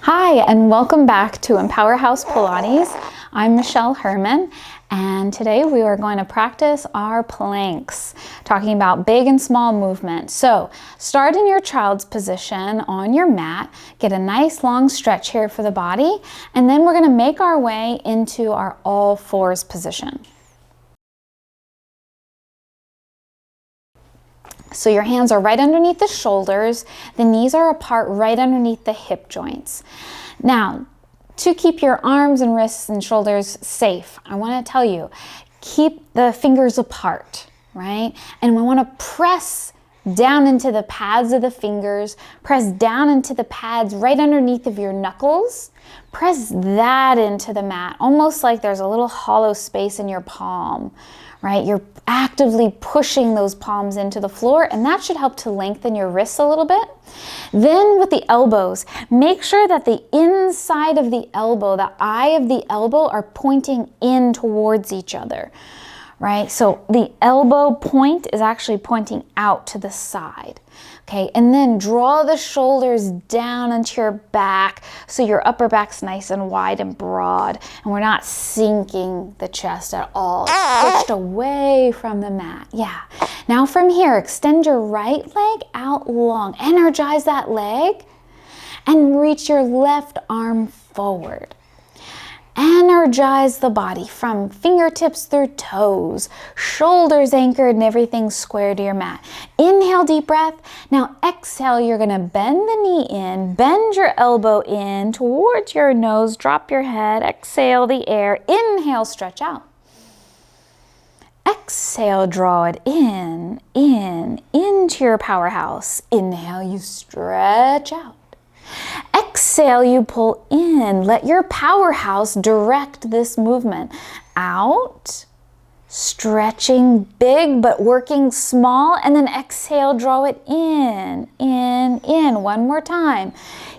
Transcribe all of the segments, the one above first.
Hi, and welcome back to Empowerhouse Pilates. I'm Michelle Herman, and today we are going to practice our planks, talking about big and small movement. So start in your child's position on your mat, get a nice long stretch here for the body, and then we're going to make our way into our all fours position. So your hands are right underneath the shoulders, the knees are apart right underneath the hip joints. Now, to keep your arms and wrists and shoulders safe, I want to tell you, keep the fingers apart, right? And we want to press down into the pads of the fingers, press down into the pads right underneath of your knuckles, press that into the mat, almost like there's a little hollow space in your palm, right? You're actively pushing those palms into the floor, and that should help to lengthen your wrists a little bit. Then with the elbows, make sure that the inside of the elbow, the eye of the elbow are pointing in towards each other, right? So the elbow point is actually pointing out to the side. Okay, and then draw the shoulders down into your back so your upper back's nice and wide and broad, and we're not sinking the chest at all. It's pushed away from the mat. Yeah. Now from here, extend your right leg out long. Energize that leg and reach your left arm forward. Energize the body from fingertips through toes, shoulders anchored and everything square to your mat. Inhale, deep breath. Now exhale, you're gonna bend the knee in, bend your elbow in towards your nose, drop your head, exhale the air, inhale, stretch out. Exhale, draw it in, into your powerhouse. Inhale, you stretch out. Exhale, you pull in. Let your powerhouse direct this movement. Out, stretching big but working small, and then exhale, draw it in. One more time.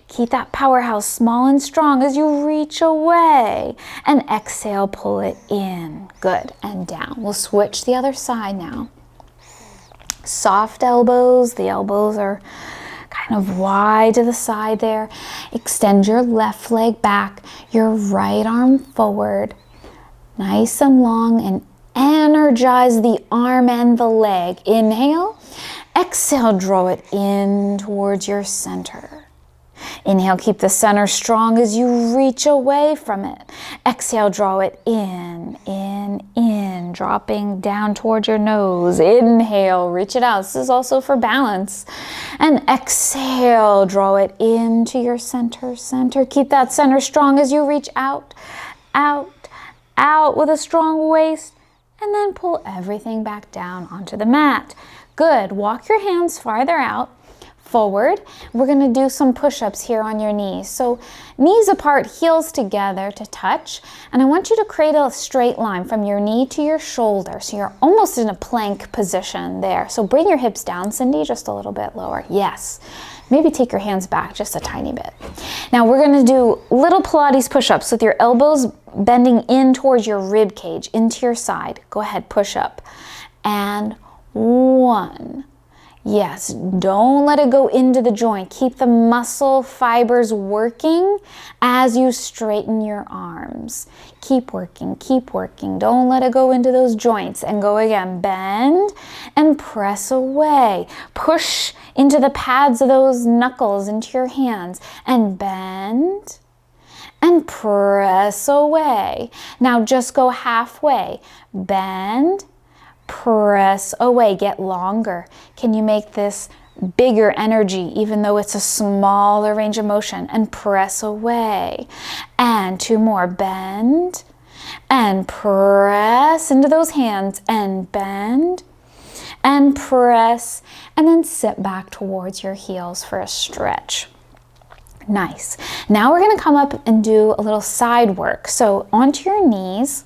Keep that powerhouse small and strong as you reach away. And exhale, pull it in. Good, and down. We'll switch the other side now. Soft elbows, the elbows are kind of wide to the side there. Extend your left leg back, your right arm forward, nice and long, and energize the arm and the leg. Inhale, exhale, draw it in towards your center. Inhale, keep the center strong as you reach away from it. Exhale, draw it in, dropping down towards your nose. Inhale, reach it out. This is also for balance. And exhale, draw it into your center. Keep that center strong as you reach out with a strong waist, and then pull everything back down onto the mat. Good. Walk your hands farther out. Forward. We're going to do some push-ups here on your knees. So knees apart, heels together to touch. And I want you to create a straight line from your knee to your shoulder. So you're almost in a plank position there. So bring your hips down, Cindy, just a little bit lower. Yes. Maybe take your hands back just a tiny bit. Now we're going to do little Pilates push-ups with your elbows bending in towards your rib cage, into your side. Go ahead, push up. And 1. Yes, don't let it go into the joint. Keep the muscle fibers working as you straighten your arms. Keep working, keep working. Don't let it go into those joints. And go again, bend and press away. Push into the pads of those knuckles into your hands and bend and press away. Now just go halfway. Bend, press away, get longer. Can you make this bigger energy even though it's a smaller range of motion? And press away. And 2 more. Bend and press into those hands and bend and press, and then sit back towards your heels for a stretch. Nice. Now we're going to come up and do a little side work. So onto your knees.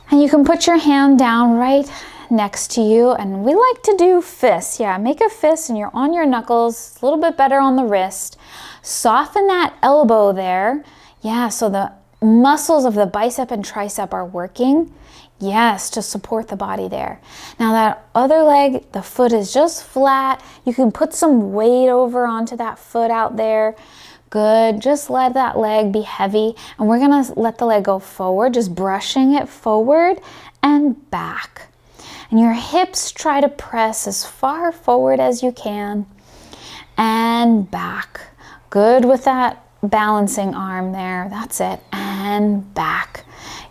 And you can put your hand down right next to you, and we like to do fists. Yeah, make a fist and you're on your knuckles, a little bit better on the wrist. Soften that elbow there. Yeah, so the muscles of the bicep and tricep are working. Yes, to support the body there. Now that other leg, the foot is just flat. You can put some weight over onto that foot out there. Good, just let that leg be heavy, and we're gonna let the leg go forward, just brushing it forward and back. And your hips, try to press as far forward as you can and back. Good with that balancing arm there, that's it, and back.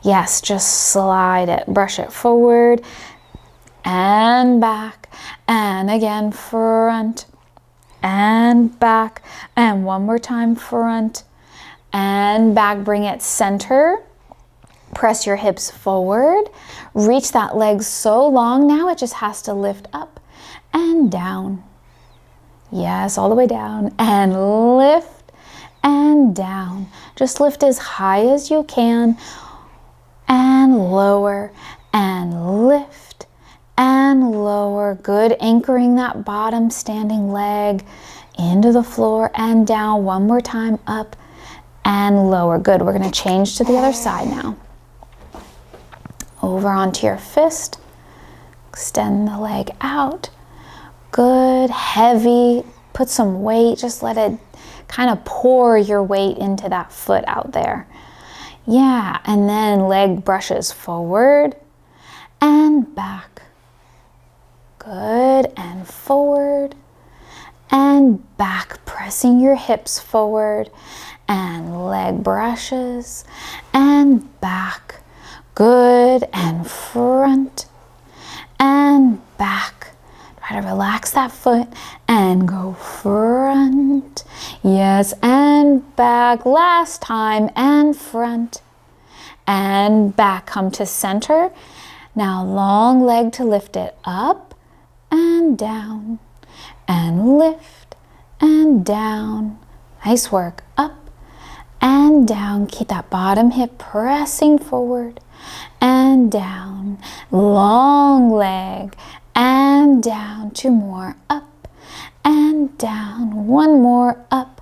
Yes, just slide it, brush it forward and back, and again front and back, and one more time front and back. Bring it center, press your hips forward, reach that leg so long now it just has to lift up and down. Yes, all the way down, and lift and down. Just lift as high as you can and lower and lift and lower. Good, anchoring that bottom standing leg into the floor and down. One more time, up and lower. Good, we're gonna change to the other side now. Over onto your fist, extend the leg out. Good, heavy, put some weight, just let it kind of pour your weight into that foot out there. Yeah, and then leg brushes forward and back. Good, and forward and back, pressing your hips forward, and leg brushes and back. Good, and front and back. Try to relax that foot and go front. Yes, and back. Last time, and front and back. Come to center. Now long leg to lift it up and down and lift and down. Nice work. Up and down. Keep that bottom hip pressing forward and down. Long leg and down. Two more. Up and down. One more. Up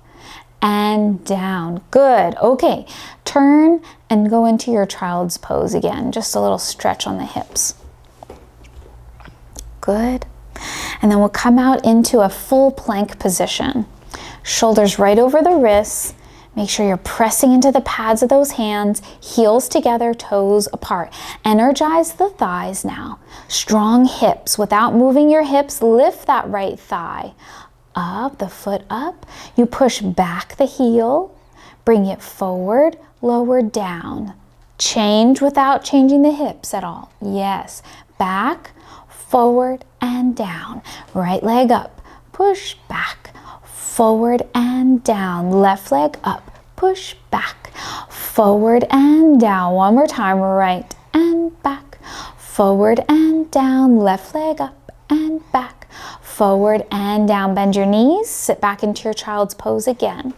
and down. Good. Okay, turn and go into your child's pose again. Just a little stretch on the hips. Good. And then we'll come out into a full plank position. Shoulders right over the wrists. Make sure you're pressing into the pads of those hands, heels together, toes apart. Energize the thighs now. Strong hips. Without moving your hips, lift that right thigh. Up, the foot up. You push back the heel, bring it forward, lower, down. Change without changing the hips at all. Yes, back, forward, and down. Right leg up, push back, forward and down. Left leg up, push back, forward and down. One more time, right and back, forward and down. Left leg up and back, forward and down. Bend your knees, sit back into your child's pose again.